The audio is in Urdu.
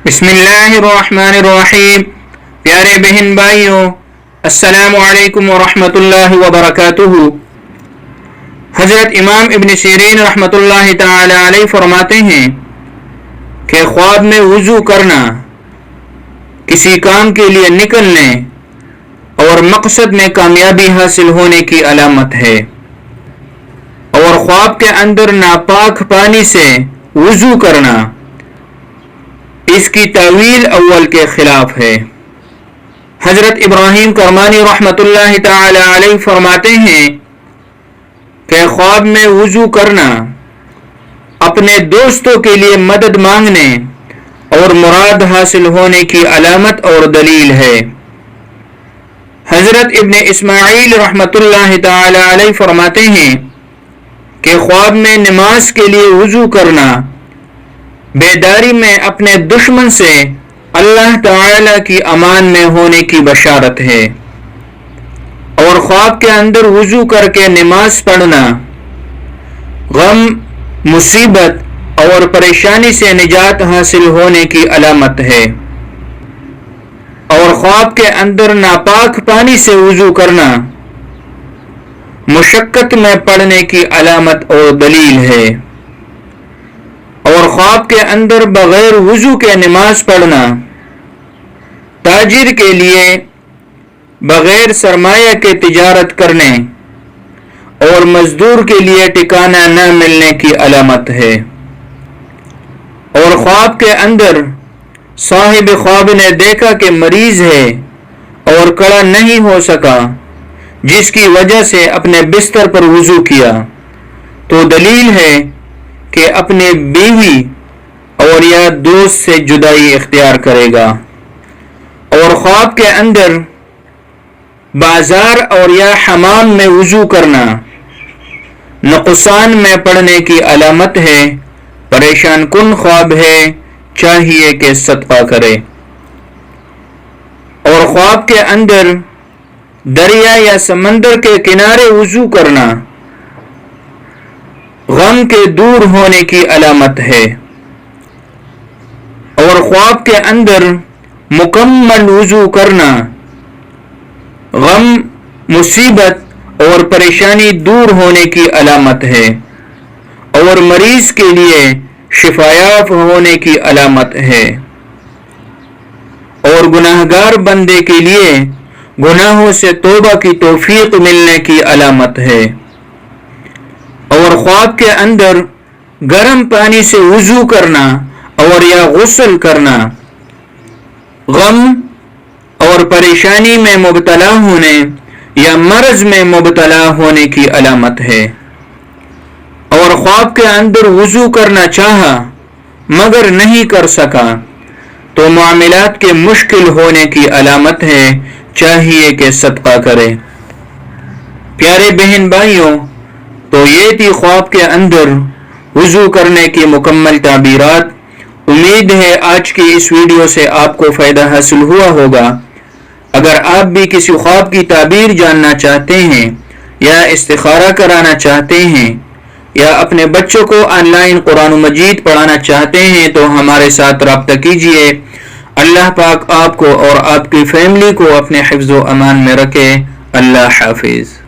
بسم اللہ الرحمن الرحیم۔ پیارے بہن بھائیوں، السلام علیکم ورحمۃ اللہ وبرکاتہ۔ حضرت امام ابن سیرین رحمۃ اللہ تعالی علیہ فرماتے ہیں کہ خواب میں وضو کرنا کسی کام کے لیے نکلنے اور مقصد میں کامیابی حاصل ہونے کی علامت ہے، اور خواب کے اندر ناپاک پانی سے وضو کرنا اس کی تعویل اول کے خلاف ہے۔ حضرت ابراہیم کرمانی رحمۃ اللہ تعالی علیہ فرماتے ہیں کہ خواب میں وضو کرنا اپنے دوستوں کے لیے مدد مانگنے اور مراد حاصل ہونے کی علامت اور دلیل ہے۔ حضرت ابن اسماعیل رحمۃ اللہ تعالی علیہ فرماتے ہیں کہ خواب میں نماز کے لیے وضو کرنا بیداری میں اپنے دشمن سے اللہ تعالی کی امان میں ہونے کی بشارت ہے، اور خواب کے اندر وضو کر کے نماز پڑھنا غم، مصیبت اور پریشانی سے نجات حاصل ہونے کی علامت ہے، اور خواب کے اندر ناپاک پانی سے وضو کرنا مشقت میں پڑنے کی علامت اور دلیل ہے، اور خواب کے اندر بغیر وضو کے نماز پڑھنا تاجر کے لیے بغیر سرمایہ کے تجارت کرنے اور مزدور کے لیے ٹھکانہ نہ ملنے کی علامت ہے، اور خواب کے اندر صاحب خواب نے دیکھا کہ مریض ہے اور کھڑا نہیں ہو سکا، جس کی وجہ سے اپنے بستر پر وضو کیا، تو دلیل ہے کہ اپنے بیوی اور یا دوست سے جدائی اختیار کرے گا، اور خواب کے اندر بازار اور یا حمام میں وضو کرنا نقصان میں پڑنے کی علامت ہے، پریشان کن خواب ہے، چاہیے کہ صدقہ کرے، اور خواب کے اندر دریا یا سمندر کے کنارے وضو کرنا غم کے دور ہونے کی علامت ہے، اور خواب کے اندر مکمل وضو کرنا غم، مصیبت اور پریشانی دور ہونے کی علامت ہے، اور مریض کے لیے شفایاب ہونے کی علامت ہے، اور گناہگار بندے کے لیے گناہوں سے توبہ کی توفیق ملنے کی علامت ہے، اور خواب کے اندر گرم پانی سے وضو کرنا اور یا غسل کرنا غم اور پریشانی میں مبتلا ہونے یا مرض میں مبتلا ہونے کی علامت ہے، اور خواب کے اندر وضو کرنا چاہا مگر نہیں کر سکا تو معاملات کے مشکل ہونے کی علامت ہے، چاہیے کہ صدقہ کرے۔ پیارے بہن بھائیوں، تو یہ تھی خواب کے اندر وضو کرنے کی مکمل تعبیرات۔ امید ہے آج کی اس ویڈیو سے آپ کو فائدہ حاصل ہوا ہوگا۔ اگر آپ بھی کسی خواب کی تعبیر جاننا چاہتے ہیں یا استخارہ کرانا چاہتے ہیں یا اپنے بچوں کو آن لائن قرآن مجید پڑھانا چاہتے ہیں تو ہمارے ساتھ رابطہ کیجیے۔ اللہ پاک آپ کو اور آپ کی فیملی کو اپنے حفظ و امان میں رکھے۔ اللہ حافظ۔